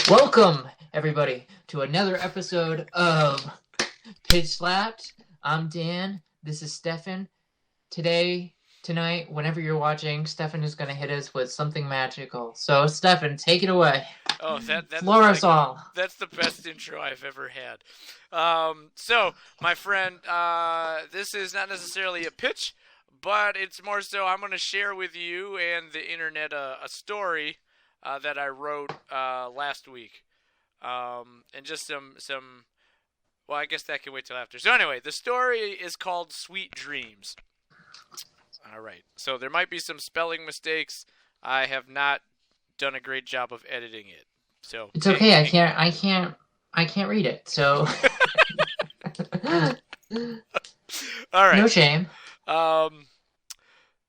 Welcome, everybody, to another episode of Pitch Slapped. I'm Dan. This is Stefen. Tonight, whenever you're watching, Stefen is going to hit us with something magical. So, Stefen, take it away. Oh, that's Floor us all. That's the best intro I've ever had. So, my friend, this is not necessarily a pitch, but it's more so I'm going to share with you and the internet a story that I wrote last week, and just some. Well, I guess that can wait till after. So anyway, the story is called Sweet Dreams. All right. So there might be some spelling mistakes. I have not done a great job of editing it. So it's okay. I can't read it. So all right. No shame.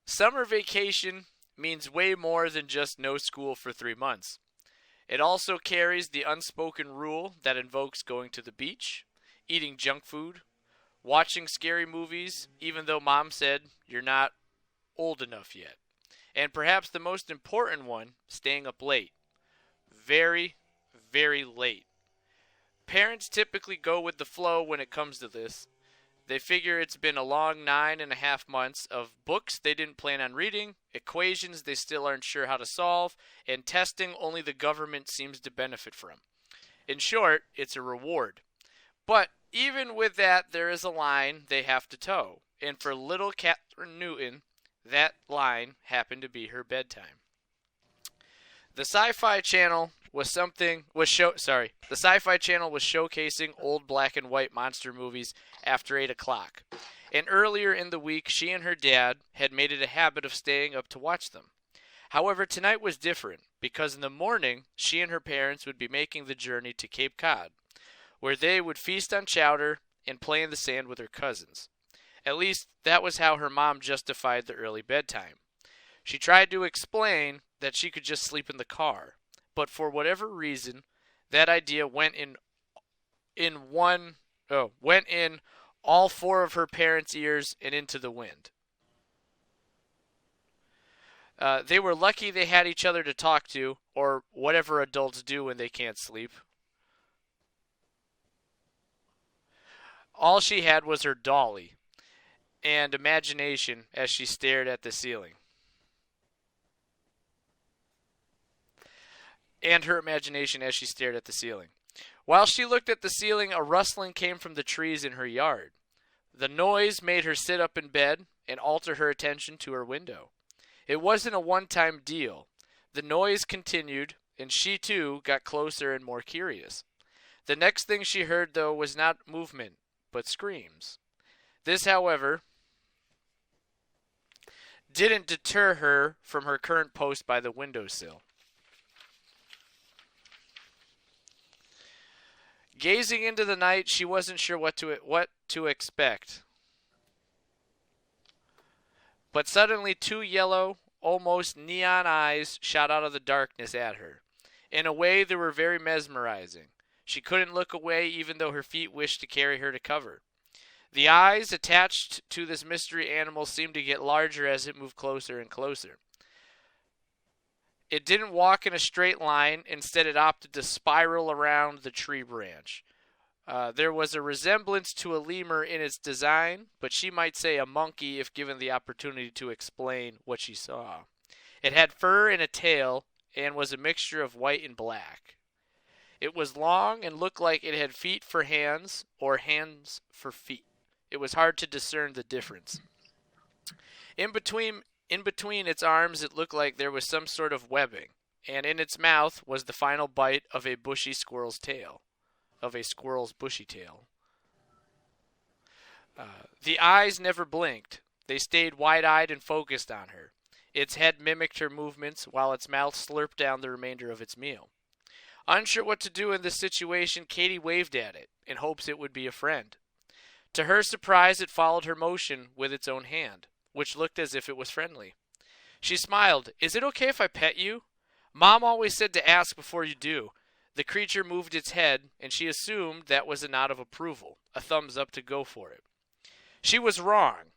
Summer vacation means way more than just no school for 3 months. It also carries the unspoken rule that invokes going to the beach, eating junk food, watching scary movies, even though mom said you're not old enough yet. And perhaps the most important one, staying up late. Very, very late. Parents typically go with the flow when it comes to this. They figure it's been a long 9.5 months of books they didn't plan on reading, equations they still aren't sure how to solve, and testing only the government seems to benefit from. In short, it's a reward. But even with that, there is a line they have to toe. And for little Catherine Newton, that line happened to be her bedtime. The Sci-Fi Channel was showcasing old black and white monster movies after 8 o'clock. And earlier in the week, she and her dad had made it a habit of staying up to watch them. However, tonight was different because in the morning, she and her parents would be making the journey to Cape Cod, where they would feast on chowder and play in the sand with her cousins. At least, that was how her mom justified the early bedtime. She tried to explain that she could just sleep in the car, but for whatever reason, that idea went in all 4 of her parents' ears and into the wind. They were lucky they had each other to talk to, or whatever adults do when they can't sleep. All she had was her dolly and imagination as she stared at the ceiling. While she looked at the ceiling, a rustling came from the trees in her yard. The noise made her sit up in bed and alter her attention to her window. It wasn't a one-time deal. The noise continued, and she too got closer and more curious. The next thing she heard, though, was not movement, but screams. This, however, didn't deter her from her current post by the windowsill. Gazing into the night, she wasn't sure what to expect. But suddenly 2 yellow, almost neon eyes shot out of the darkness at her. In a way, they were very mesmerizing. She couldn't look away even though her feet wished to carry her to cover. The eyes attached to this mystery animal seemed to get larger as it moved closer and closer. It didn't walk in a straight line. Instead, it opted to spiral around the tree branch. There was a resemblance to a lemur in its design, but she might say a monkey if given the opportunity to explain what she saw. It had fur and a tail and was a mixture of white and black. It was long and looked like it had feet for hands or hands for feet. It was hard to discern the difference. In between its arms, it looked like there was some sort of webbing, and in its mouth was the final bite of a squirrel's bushy tail. The eyes never blinked. They stayed wide-eyed and focused on her. Its head mimicked her movements, while its mouth slurped down the remainder of its meal. Unsure what to do in this situation, Katie waved at it, in hopes it would be a friend. To her surprise, it followed her motion with its own hand, which looked as if it was friendly. She smiled. "Is it okay if I pet you? Mom always said to ask before you do." The creature moved its head, and she assumed that was a nod of approval, a thumbs up to go for it. She was wrong.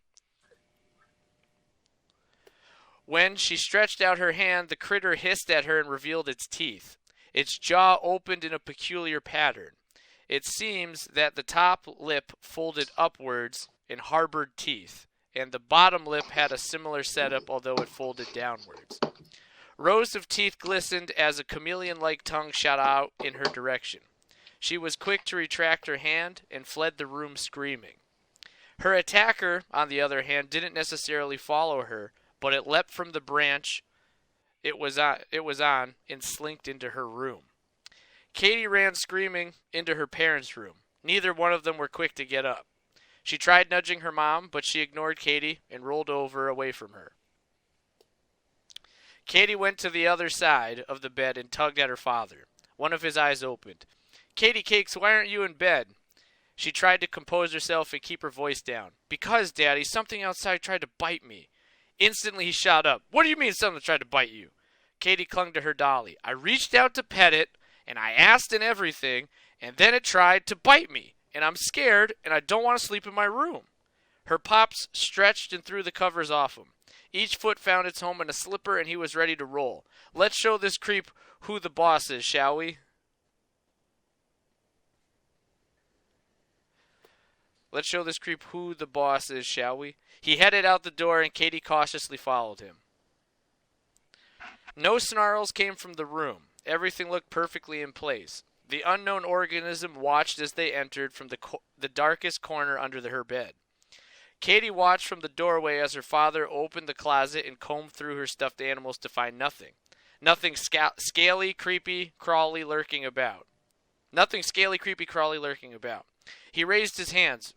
When she stretched out her hand, the critter hissed at her and revealed its teeth. Its jaw opened in a peculiar pattern. It seems that the top lip folded upwards and harbored teeth, and the bottom lip had a similar setup, although it folded downwards. Rows of teeth glistened as a chameleon-like tongue shot out in her direction. She was quick to retract her hand and fled the room screaming. Her attacker, on the other hand, didn't necessarily follow her, but it leapt from the branch it was on and slinked into her room. Katie ran screaming into her parents' room. Neither one of them were quick to get up. She tried nudging her mom, but she ignored Katie and rolled over away from her. Katie went to the other side of the bed and tugged at her father. One of his eyes opened. "Katie Cakes, why aren't you in bed?" She tried to compose herself and keep her voice down. "Because, Daddy, something outside tried to bite me." Instantly he shot up. "What do you mean something tried to bite you?" Katie clung to her dolly. "I reached out to pet it, and I asked and everything, and then it tried to bite me, and I'm scared, and I don't want to sleep in my room." Her pops stretched and threw the covers off him. Each foot found its home in a slipper, and he was ready to roll. "Let's show this creep who the boss is, shall we?" Let's show this creep who the boss is, shall we? He headed out the door, and Katie cautiously followed him. No snarls came from the room. Everything looked perfectly in place. The unknown organism watched as they entered from the darkest corner under her bed. Katie watched from the doorway as her father opened the closet and combed through her stuffed animals to find nothing. Nothing scaly, creepy, crawly lurking about. He raised his hands.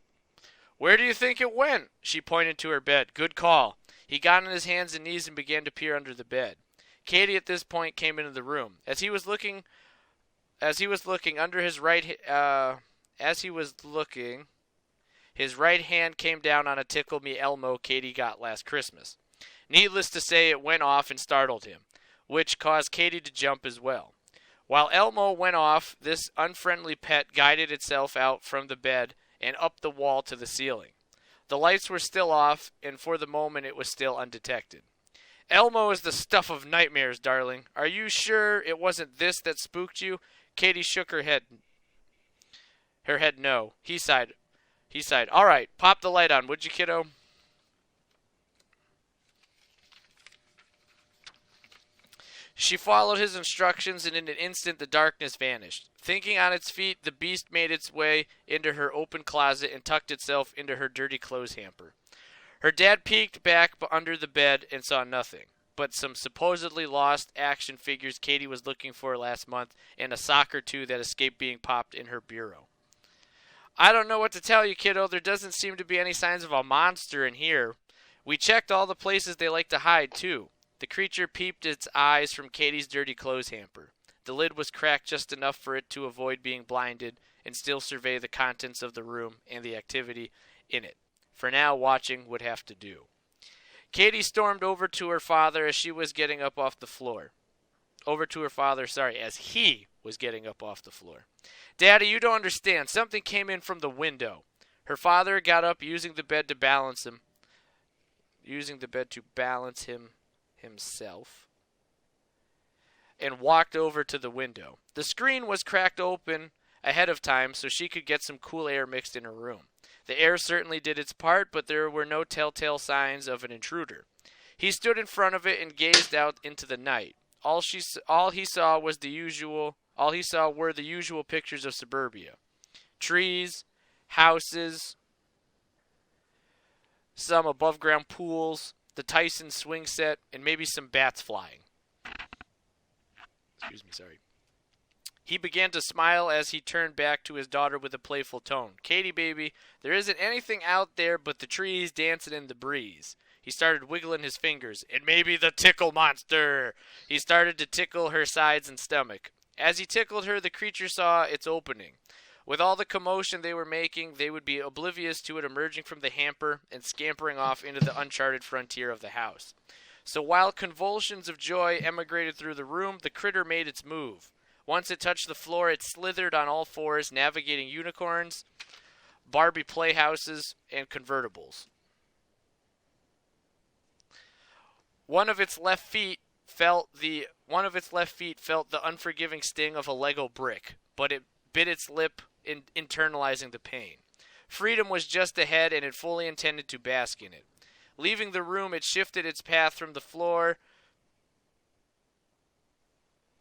"Where do you think it went?" She pointed to her bed. "Good call." He got on his hands and knees and began to peer under the bed. Katie at this point came into the room. As he was looking under his his right hand came down on a Tickle Me Elmo Katie got last Christmas. Needless to say, it went off and startled him, which caused Katie to jump as well. While Elmo went off, this unfriendly pet guided itself out from the bed and up the wall to the ceiling. The lights were still off, and for the moment it was still undetected. "Elmo is the stuff of nightmares, darling. Are you sure it wasn't this that spooked you?" Katie shook her head. No. He sighed. "All right, pop the light on, would you, kiddo?" She followed his instructions, and in an instant the darkness vanished. Thinking on its feet, the beast made its way into her open closet and tucked itself into her dirty clothes hamper. Her dad peeked back under the bed and saw nothing but some supposedly lost action figures Katie was looking for last month and a sock or two that escaped being popped in her bureau. "I don't know what to tell you, kiddo. There doesn't seem to be any signs of a monster in here. We checked all the places they like to hide, too." The creature peeped its eyes from Katie's dirty clothes hamper. The lid was cracked just enough for it to avoid being blinded and still survey the contents of the room and the activity in it. For now, watching would have to do. Katie stormed over to her father as he was getting up off the floor. "Daddy, you don't understand. Something came in from the window." Her father got up, using the bed to balance himself, and walked over to the window. The screen was cracked open ahead of time so she could get some cool air mixed in her room. The air certainly did its part, but there were no telltale signs of an intruder. He stood in front of it and gazed out into the night. All he saw were the usual pictures of suburbia. Trees, houses, some above-ground pools, the Tyson swing set, and maybe some bats flying. He began to smile as he turned back to his daughter with a playful tone. "Katie, baby, there isn't anything out there but the trees dancing in the breeze." He started wiggling his fingers. "And maybe the tickle monster." He started to tickle her sides and stomach. As he tickled her, the creature saw its opening. With all the commotion they were making, they would be oblivious to it emerging from the hamper and scampering off into the uncharted frontier of the house. So while convulsions of joy emigrated through the room, the critter made its move. Once it touched the floor, it slithered on all fours, navigating unicorns, Barbie playhouses, and convertibles. One of its left feet felt the one of its left feet felt the unforgiving sting of a Lego brick, but it bit its lip, internalizing the pain. Freedom was just ahead, and it fully intended to bask in it. Leaving the room, it shifted its path from the floor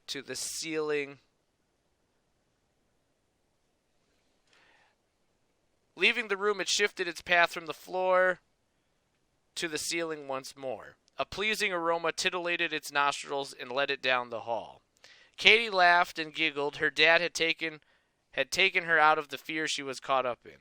to the ceiling. Leaving the room, it shifted its path from the floor to the ceiling once more. A pleasing aroma titillated its nostrils and led it down the hall. Katie laughed and giggled. Her dad had taken her out of the fear she was caught up in.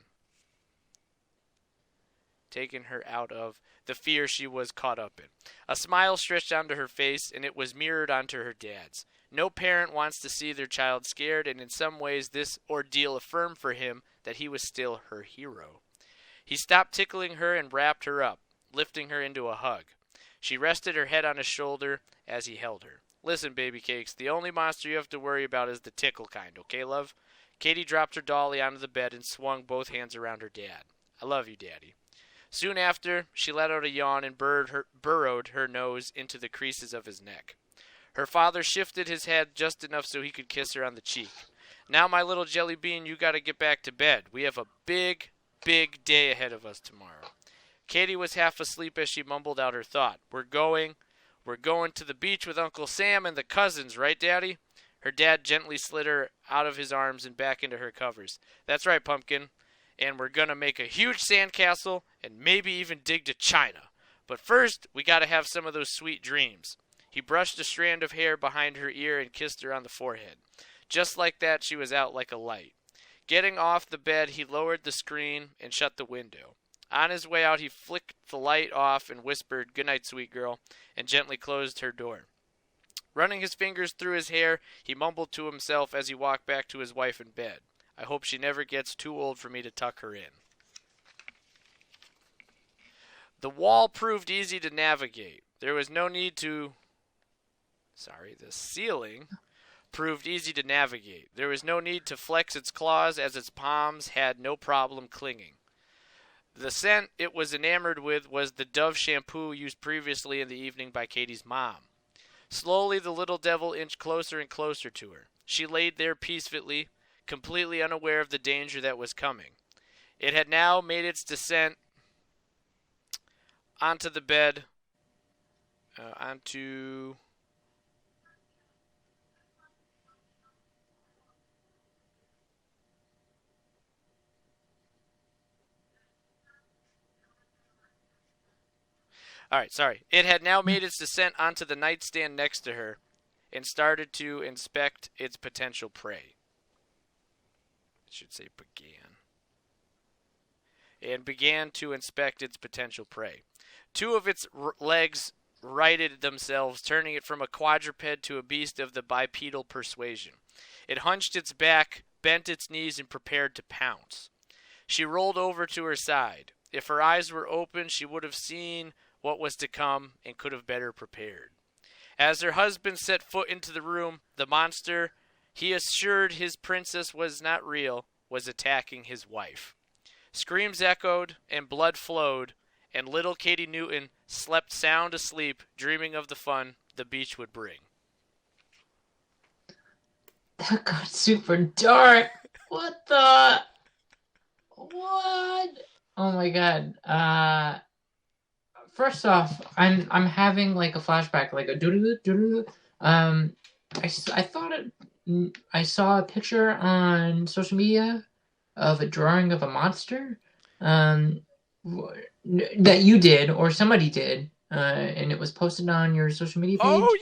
Taken her out of the fear she was caught up in. A smile stretched onto her face, and it was mirrored onto her dad's. No parent wants to see their child scared, and in some ways this ordeal affirmed for him that he was still her hero. He stopped tickling her and wrapped her up, lifting her into a hug. She rested her head on his shoulder as he held her. Listen, baby cakes, the only monster you have to worry about is the tickle kind, okay, love? Katie dropped her dolly onto the bed and swung both hands around her dad. I love you, Daddy. Soon after, she let out a yawn and burrowed her nose into the creases of his neck. Her father shifted his head just enough so he could kiss her on the cheek. Now, my little jelly bean, you got to get back to bed. We have a big, big day ahead of us tomorrow. Katie was half asleep as she mumbled out her thought. We're going to the beach with Uncle Sam and the cousins, right, Daddy? Her dad gently slid her out of his arms and back into her covers. That's right, Pumpkin. And we're going to make a huge sandcastle and maybe even dig to China. But first, we got to have some of those sweet dreams. He brushed a strand of hair behind her ear and kissed her on the forehead. Just like that, she was out like a light. Getting off the bed, he lowered the screen and shut the window. On his way out, he flicked the light off and whispered, "Good night, sweet girl," and gently closed her door. Running his fingers through his hair, he mumbled to himself as he walked back to his wife in bed. I hope she never gets too old for me to tuck her in. The wall proved easy to navigate. There was no need to... The ceiling proved easy to navigate. There was no need to flex its claws as its palms had no problem clinging. The scent it was enamored with was the Dove shampoo used previously in the evening by Katie's mom. Slowly, the little devil inched closer and closer to her. She laid there peacefully, completely unaware of the danger that was coming. It had now made its descent onto the bed, It had now made its descent onto the nightstand next to her and started to inspect its potential prey. It should say began. And began to inspect its potential prey. Two of its legs righted themselves, turning it from a quadruped to a beast of the bipedal persuasion. It hunched its back, bent its knees, and prepared to pounce. She rolled over to her side. If her eyes were open, she would have seen what was to come and could have better prepared. As her husband set foot into the room, the monster he assured his princess was not real was attacking his wife. Screams echoed and blood flowed, and little Katie Newton slept sound asleep, dreaming of the fun the beach would bring. That got super dark. What the? What? Oh my god. First off, I'm having like a flashback, like a doo-doo-doo-doo-doo. I thought I saw a picture on social media of a drawing of a monster, that you did or somebody did, and it was posted on your social media page. Oh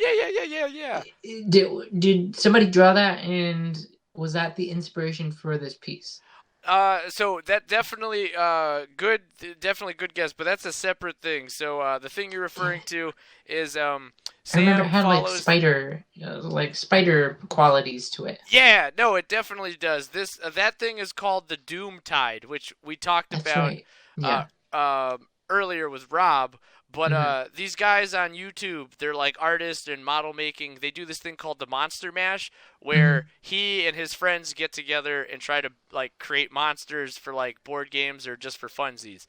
yeah. Did somebody draw that, and was that the inspiration for this piece? So that definitely good guess, but that's a separate thing. So the thing you're referring to is Sam I remember it had follows like spider qualities to it. Yeah, no, it definitely does. This that thing is called the Doom Tide, which we talked That's about right. Yeah. earlier with Rob. But these guys on YouTube, they're like artists and model making. They do this thing called the Monster Mash, where he and his friends get together and try to like create monsters for like board games or just for funsies.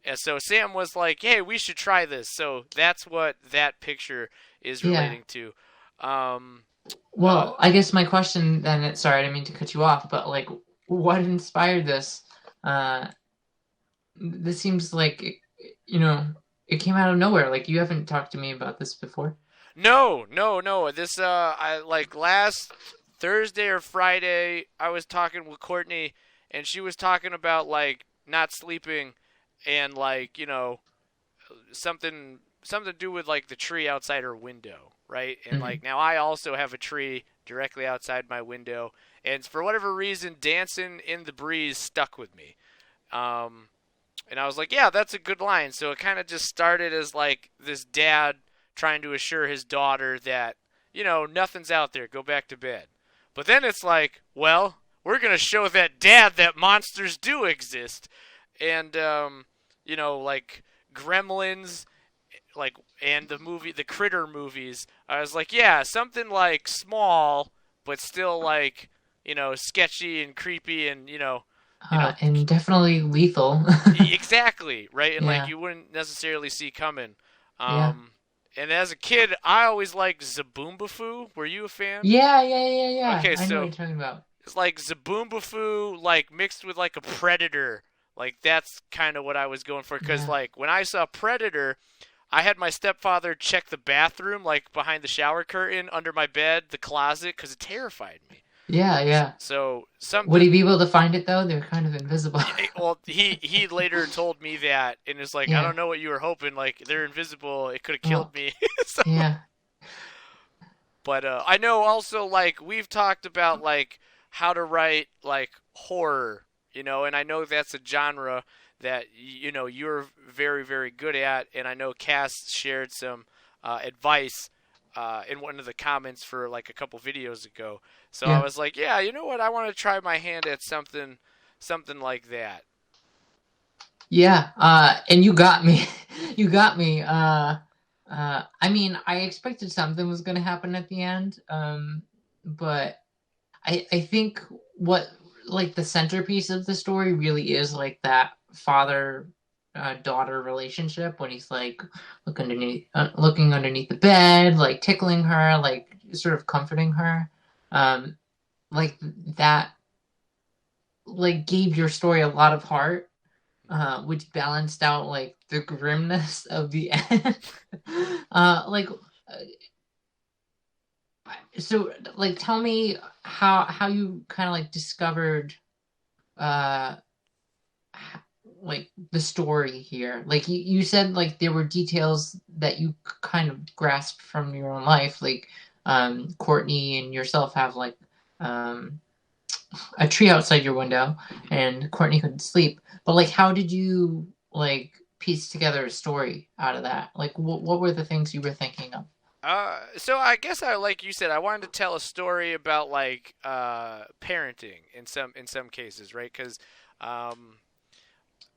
And so Sam was like, "Hey, we should try this." So that's what that picture is relating to. Um, uh, Well, I guess my question then, sorry, I didn't mean to cut you off, but like, what inspired this? Uh, this seems like, you know, it came out of nowhere. Like, you haven't talked to me about this before. no, no, no. This I like last Thursday or Friday. I was talking with Courtney, and she was talking about like not sleeping, and like something to do with like the tree outside her window, right? And Hmm. like now I also have a tree directly outside my window, and for whatever reason, dancing in the breeze stuck with me. Um, and I was like, yeah, that's a good line. So it kind of just started as like this dad trying to assure his daughter that, nothing's out there, go back to bed. But then it's like, well, we're going to show that dad that monsters do exist. And, like Gremlins, like, and the Critter movies, I was like, yeah, something like small, but still like, sketchy and creepy and, you know, And definitely lethal. exactly, right? And like Yeah, you wouldn't necessarily see coming. yeah. Um, and as a kid, I always liked Zaboombafoo. Were you a fan? Yeah, yeah, yeah, yeah. Okay, I know what so you're talking about. it's like Zaboombafoo, like mixed with like a Predator. Like that's kind of what I was going for. Cause Yeah, like when I saw Predator, I had my stepfather check the bathroom, like behind the shower curtain, under my bed, the closet, cause it terrified me. yeah, yeah. So Would he something. be able to find it though? They're kind of invisible. Well, he later told me that, and it's like I Yeah. don't know what you were hoping. Like they're invisible, it could have killed Well, me. So, yeah, but I know also like we've talked about like how to write like horror, and I know that's a genre that you're very very good at, and I know Cass shared some advice in one of the comments for like a couple videos ago. So I yeah, was like, yeah, you know what? I want to try my hand at something like that. yeah. And you got me. You got me. I mean, I expected something was gonna happen at the end. But I think what like the centerpiece of the story really is like that father daughter relationship when he's like looking underneath the bed, like tickling her, like sort of comforting her. Um, like that like gave your story a lot of heart, which balanced out like the grimness of the end. Like so like tell me how you kind of like discovered uh like the story here. Like you said like there were details that you kind of grasped from your own life, like Courtney and yourself have like um a tree outside your window and Courtney couldn't sleep. But like how did you like piece together a story out of that? Like what were the things you were thinking of? So I guess like you said, I wanted to tell a story about like parenting in some cases, right? Because um,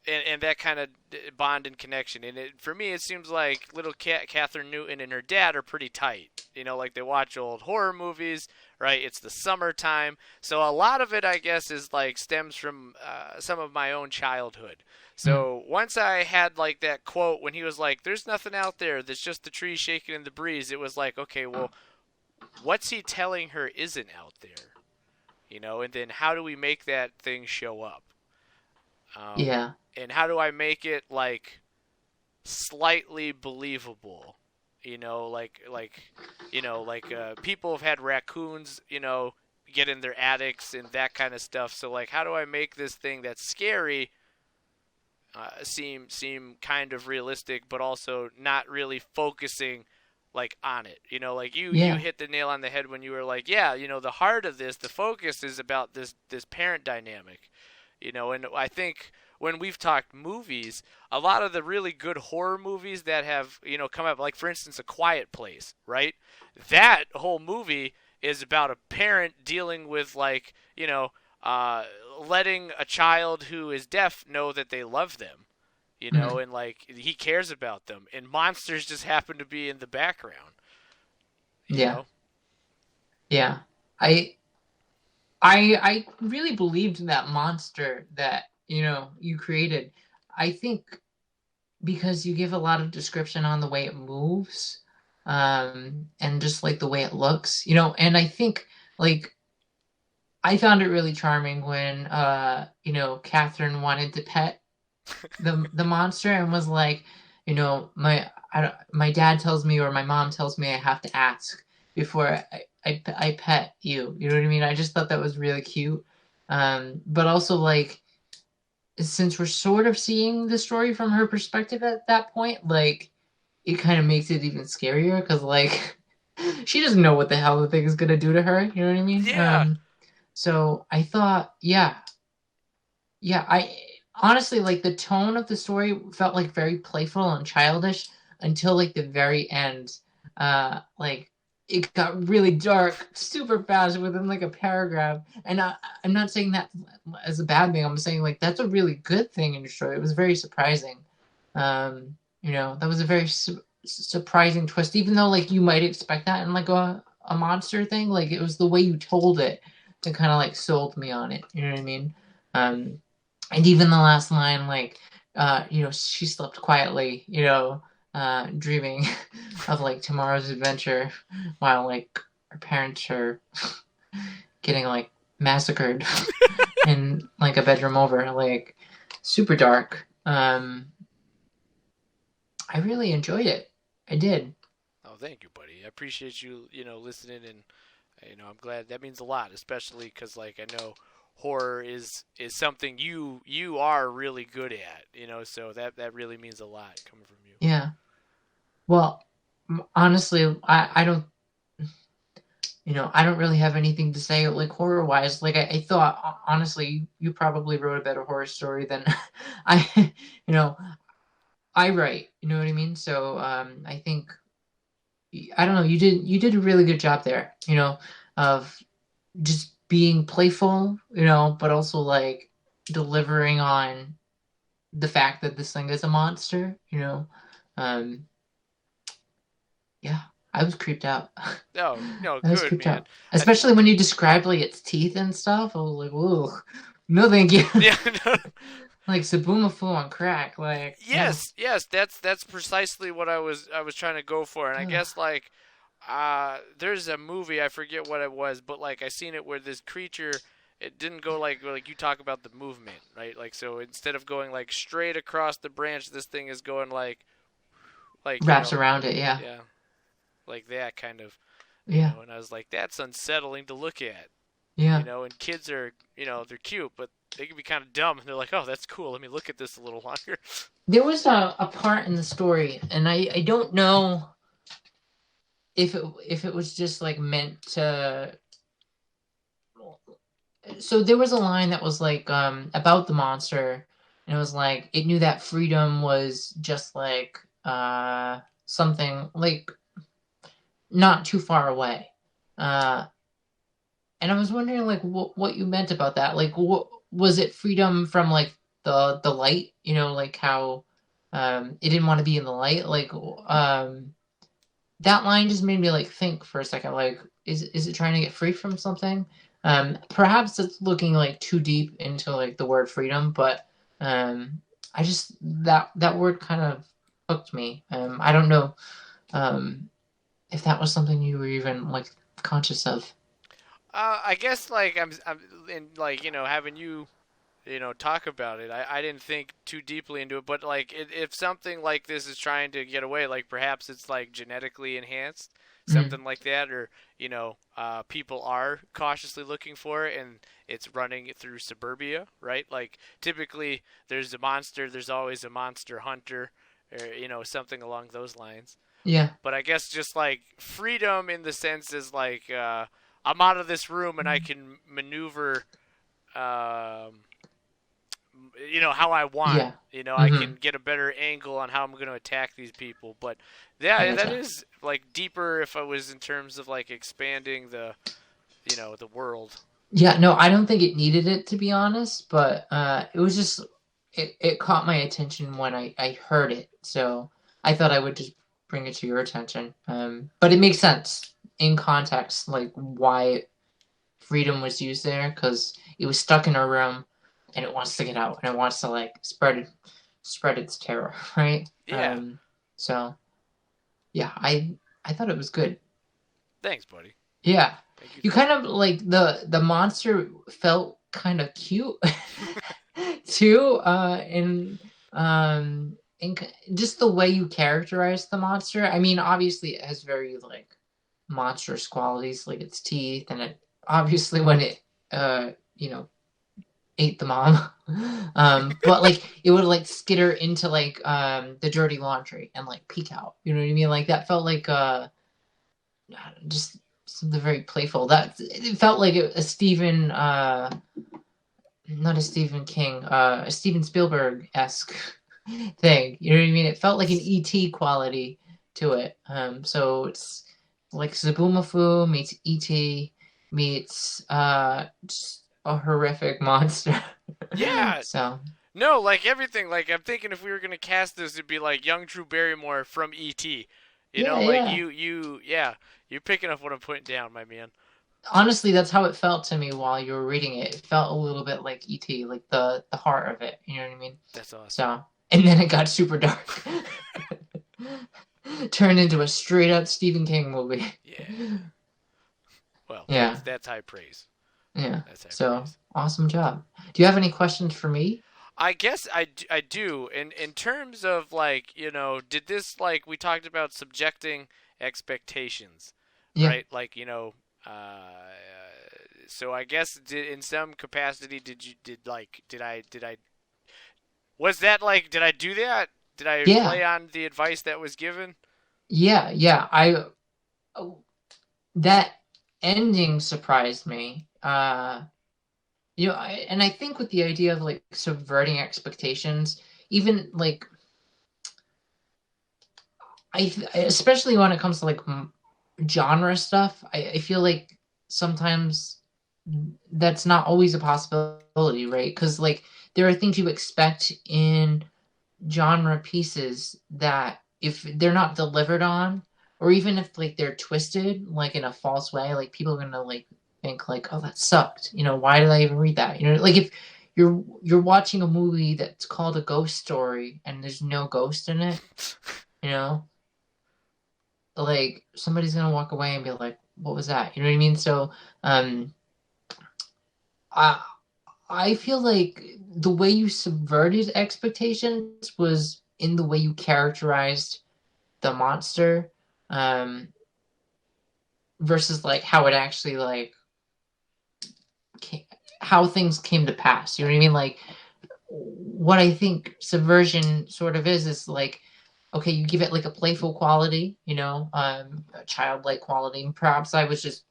and that kind of bond and connection. And for me, it seems like little Catherine Newton and her dad are pretty tight. Like they watch old horror movies, right? It's the summertime, so a lot of it, I guess, is like stems from some of my own childhood. Mm, So once I had like that quote when he was like, "There's nothing out there. There's just the trees shaking in the breeze." It was like, okay, well, what's he telling her isn't out there? And then how do we make that thing show up? yeah. And how do I make it like slightly believable? People have had raccoons, get in their attics and that kind of stuff. So like, how do I make this thing that's scary seem kind of realistic, but also not really focusing like on it? Like you Yeah. hit the nail on the head when you were like, yeah, the heart of this, the focus is about this parent dynamic. And I think when we've talked movies, a lot of the really good horror movies that have, come up, like for instance, A Quiet Place, right? That whole movie is about a parent dealing with like, uh, letting a child who is deaf know that they love them, Mhm. and like he cares about them, and monsters just happen to be in the background, you Yeah. know. Yeah. I I really believed that monster that, you created. I think because you give a lot of description on the way it moves, and just like the way it looks, you know. And I think like I found it really charming when you know, Catherine wanted to pet the monster and was like, you know, my dad tells me or my mom tells me I have to ask before I pet you. You know what I mean? I just thought that was really cute. But also like since we're sort of seeing the story from her perspective at that point, like it kind of makes it even scarier because like she doesn't know what the hell the thing is gonna do to her. You know what I mean? Yeah. So I thought, yeah, I honestly like the tone of the story felt like very playful and childish until like the very end. Like it got really dark super fast within like a paragraph. And I'm not saying that as a bad thing. I'm saying like that's a really good thing in the story. It was very surprising. You know, that was a very surprising twist, even though like you might expect that in like a monster thing. Like it was the way you told it that kind of like sold me on it. You know what I mean? Um, and even the last line, like, you know, she slept quietly, you know, dreaming of like tomorrow's adventure while like her parents are getting like massacred in like a bedroom over, like super dark. I really enjoyed it. I did. Oh, thank you, buddy. I appreciate you, listening, and I'm glad. That means a lot, especially because like I know horror is something you are really good at, so that really means a lot coming from you. Yeah. Well, honestly, I don't, you know, I don't really have anything to say like horror wise. Like I thought, honestly, you probably wrote a better horror story than I, you know, I write. You know what I mean? So I think I don't know. You did a really good job there. You know, of just being playful. You know, but also like delivering on the fact that this thing is a monster. You know, um, yeah, I was creeped out. No, no, I was good creeped man. out, especially when you described like its teeth and stuff. I was like, "Whoa, no, thank you." Yeah, no, Like Sabumafu on crack. Like, oh, yes, that's precisely what I was trying to go for, and I ugh. guess like there's a movie, I forget what it was, but like I seen it where this creature, it didn't go like you talk about the movement, right? Like so instead of going like straight across the branch, this thing is going like Wraps around it. Yeah, yeah, like that kind of, yeah, and I was like, that's unsettling to look at, yeah. and kids are, they're cute, but they can be kind of dumb, and they're like, oh, that's cool, let me look at this a little longer. There was a part in the story, and I don't know if it was just like meant to. So there was a line that was like about the monster, and it was like it knew that freedom was just like something like not too far away. Uh, and I was wondering like what you meant about that. Like what was it freedom from like the light, you know, like how it didn't want to be in the light, like that line just made me like think for a second like is it trying to get free from something? Perhaps it's looking like too deep into like the word freedom, but I just that word kind of hooked me. I don't know if that was something you were even like conscious of. I guess like I'm in like having you talk about it. I didn't think too deeply into it, but like if something like this is trying to get away, like perhaps it's like genetically enhanced, Mm, something like that, or people are cautiously looking for it, and it's running through suburbia, right? Like typically, there's a monster, there's always a monster hunter, or something along those lines. yeah. But I guess just like freedom in the sense is like I'm out of this room and I can maneuver um, how I want. Yeah. I Mm-hmm. can get a better angle on how I'm going to attack these people. But I yeah, that gotcha. is like deeper if I was in terms of like expanding the world. Yeah, no, I don't think it needed it to be honest, but it was just it caught my attention when I heard it. So I thought I would just bring it to your attention. But it makes sense in context, like why freedom was used there, because it was stuck in a room and it wants to get out and it wants to like spread its terror, right? Yeah. So yeah, I I thought it was good. Thanks, buddy. Yeah. Thank you. You kind of like the monster felt kind of cute too, just the way you characterize the monster. I mean, obviously it has very like monstrous qualities, like its teeth, and it obviously when it you know ate the mom. But like it would like skitter into like the dirty laundry and like peek out. You know what I mean? Like that felt like just something very playful. That it felt like a Stephen not a Stephen King, a Steven Spielberg esque thing. You know what I mean? It felt like an ET quality to it. So it's like Zaboomafoo meets ET meets just a horrific monster. Yeah. So No, like everything. Like I'm thinking if we were gonna cast this, it'd be like young Drew Barrymore from E.T. You know, yeah, like yeah. yeah, you're picking up what I'm putting down, my man. Honestly, that's how it felt to me while you were reading it. It felt a little bit like ET, like the heart of it. You know what I mean? That's awesome. So, and then it got super dark. Turned into a straight up Stephen King movie. Yeah. Well, Yeah. that's high praise. Yeah. That's high So, praise. awesome job. Do you have any questions for me? I guess I do. In terms of like, did this like we talked about subjecting expectations, Yeah. right? Like, so I guess in some capacity did I was that like did I do that? Did I Yeah. play on the advice that was given? Yeah. Yeah. That ending surprised me. And I think with the idea of like subverting expectations, even like especially when it comes to like genre stuff, I feel like sometimes that's not always a possibility, right? Because like there are things you expect in genre pieces that if they're not delivered on, or even if like they're twisted like in a false way, like people are gonna like think like, oh, that sucked. Why did I even read that? Like if you're watching a movie that's called a ghost story and there's no ghost in it, like somebody's gonna walk away and be like, what was that? You know what I mean? So I I feel like the way you subverted expectations was in the way you characterized the monster, versus like how it actually like how things came to pass. You know what I mean? Like what I think subversion sort of is like, okay, you give it like a playful quality, a childlike quality. And perhaps I was just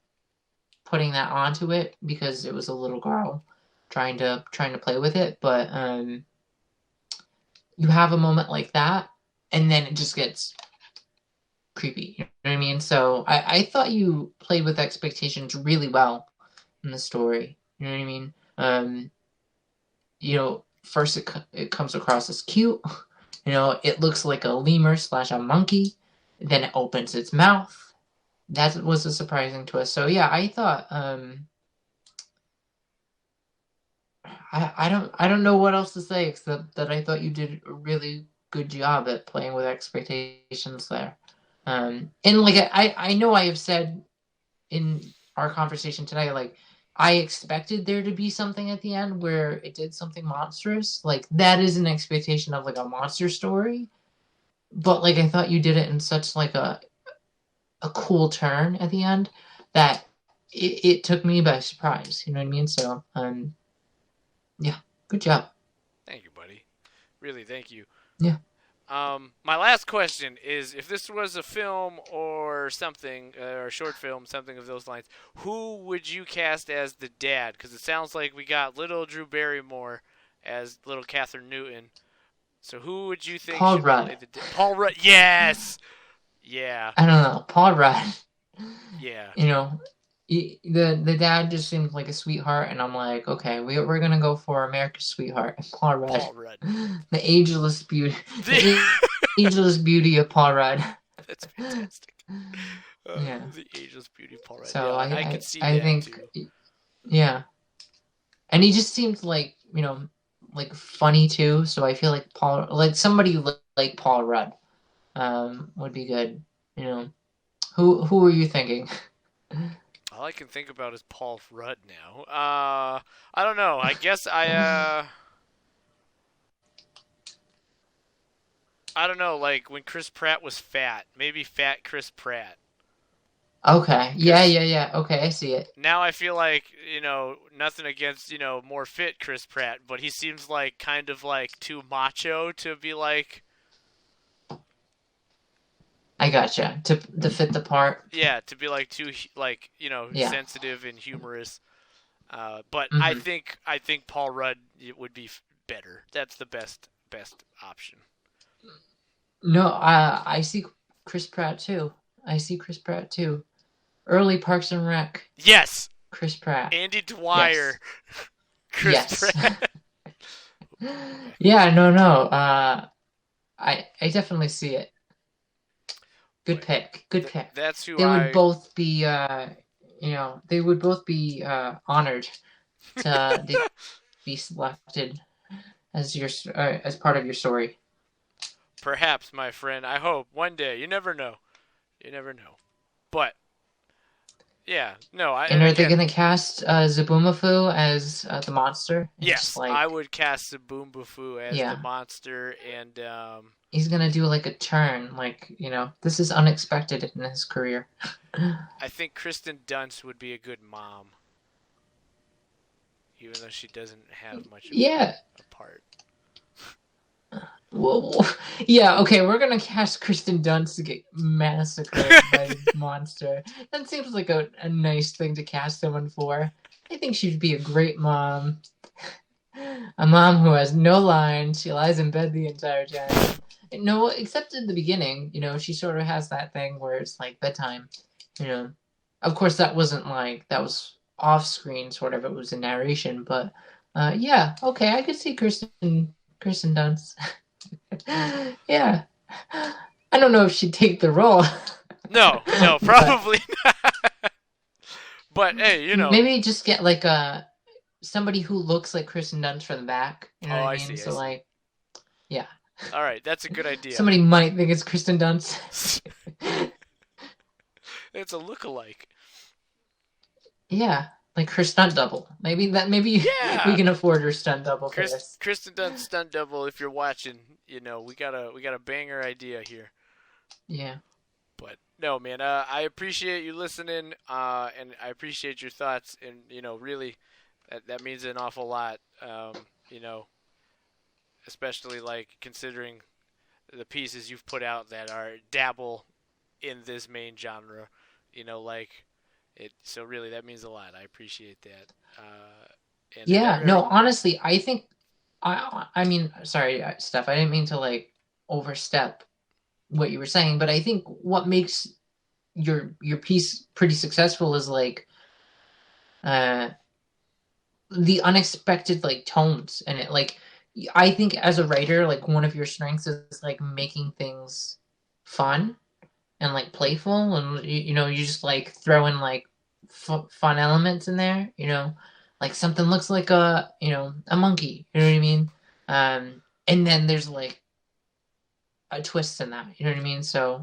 putting that onto it because it was a little girl trying to play with it. But you have a moment like that, and then it just gets creepy. You know what I mean? So I thought you played with expectations really well in the story. You know what I mean? First it comes across as cute. It looks like a lemur / a monkey. Then it opens its mouth. That was a surprising twist. So yeah, I thought I don't know what else to say except that I thought you did a really good job at playing with expectations there. And like I know I have said in our conversation today, like I expected there to be something at the end where it did something monstrous. Like that is an expectation of like a monster story. But like I thought you did it in such like a cool turn at the end that it took me by surprise. You know what I mean? So yeah, good job. Thank you, buddy. Really, thank you. Yeah. My last question is: if this was a film or something, or a short film, something of those lines, who would you cast as the dad? Because it sounds like we got little Drew Barrymore as little Catherine Newton. So who would you think Paul should Rudd. play the dad? Paul Rudd. Yes. Yeah. I don't know. Paul Rudd. Yeah. The dad just seems like a sweetheart, and I'm like, okay, we're gonna go for America's sweetheart, Paul Rudd. Paul Rudd. The ageless beauty. The ageless beauty of Paul Rudd. That's fantastic. Yeah. The ageless beauty of Paul Rudd. So yeah, I can see I that think, too. Yeah. And he just seems like, like funny too. So I feel like somebody like Paul Rudd would be good. Who were you thinking? All I can think about is Paul Rudd now. I don't know. I guess I don't know. Like when Chris Pratt was fat, maybe fat Chris Pratt. Okay. Yeah, Because yeah, yeah. Okay, I see it. now I feel like nothing against more fit Chris Pratt, but he seems like kind of like too macho to be like I gotcha. To fit the part. yeah to be like too like Yeah. sensitive and humorous. But Hmm. I think Paul Rudd would be better. That's the best option. No, I see Chris Pratt too. I see Chris Pratt too. Early Parks and Rec, Yes, Chris Pratt. Andy Yes. Dwyer, Chris Yes. Pratt. Yeah, no, no. I definitely see it. Good But pick. Good pick. that's who They would I. both be they would both be honored to be selected as your as part of your story. Perhaps, my friend. I hope one day. You never know. You never know. But yeah, no. I And and are they again, gonna cast Zaboomafoo as the monster? And just yes, I like, would cast Sabumbafu as the yeah, monster, and he's gonna do like a turn, like this is unexpected in his career. I think Kristen Dunst would be a good mom, even though she doesn't have much of Yeah. a part. Well, yeah, okay, we're gonna cast Kristen Dunst to get massacred by the monster. That seems like a nice thing to cast someone for. I think she'd be a great mom. A mom who has no lines. She lies in bed the entire time. No, except in the beginning, she sort of has that thing where it's like bedtime. You know, of course, that wasn't like that was off screen, sort of. It was a narration, but yeah, okay, I could see Kristen Dunst. Yeah. I don't know if she'd take the role. No, no, But probably not. But hey, maybe just get like somebody who looks like Kristen Dunst from the back. You know Oh, what I I mean? see, I So see. like, yeah. All right, that's a good idea. Somebody might think it's Kristen Dunst. It's a look-alike. Yeah, like her stunt double. Maybe we Yeah, can afford her stunt double for this. Kristen Dunst stunt double. If you're watching, we got a banger idea here. Yeah. But no, man, I appreciate you listening, and I appreciate your thoughts, and really, that means an awful lot. You know, especially like considering the pieces you've put out that are dabble in this main genre. Like it. So really, that means a lot. I appreciate that. And Yeah. every, No, honestly, I think I mean, sorry, Steph. I didn't mean to like overstep what you were saying, but I think what makes your piece pretty successful is like uh the unexpected like tones and it like I think as a writer like one of your strengths is like making things fun and like playful and you just like throw in like fun elements in there, like something looks like a monkey, you know what I mean, and then there's like a twist in that, you know what I mean, so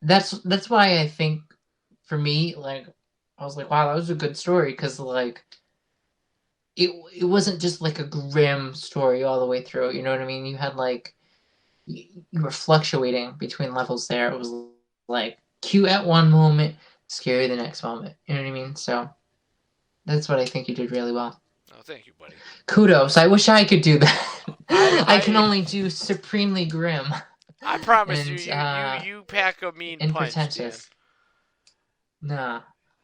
that's why I think for me, like I was like, wow, that was a good story because like it wasn't just like a grim story all the way through. You know what I mean? You had like you were fluctuating between levels there. It was like cute at one moment, scary the next moment. You know what I mean? So that's what I think you did really well. oh, thank you, buddy. Kudos. I wish I could do that. I can I only do supremely grim I promise you, and you pack a mean punch, Dan. pretentious. Nah,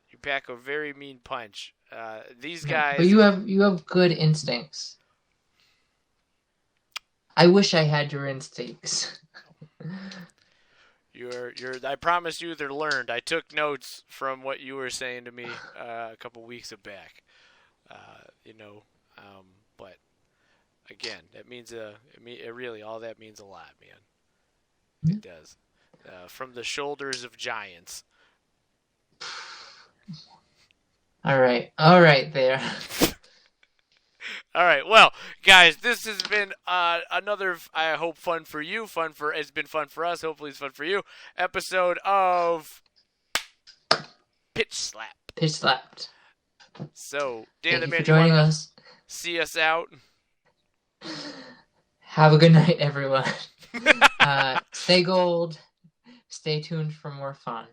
You pack a very mean punch. These no. But guys, you have good instincts. I wish I had your instincts. you're. I promise you, they're learned. I took notes from what you were saying to me a couple weeks back. You know, but again, that means it really all that means a lot, man. It does. From the shoulders of giants. All right there. All right. Well, guys, this has been another, I hope, fun for you. It's been fun for us. Hopefully, it's fun for you. Episode of Pitch Slap. Pitch slapped. So, Dan Thank the you Man, for joining you wanna us. see us out? Have a good night, everyone. Stay gold. Stay tuned for more fun.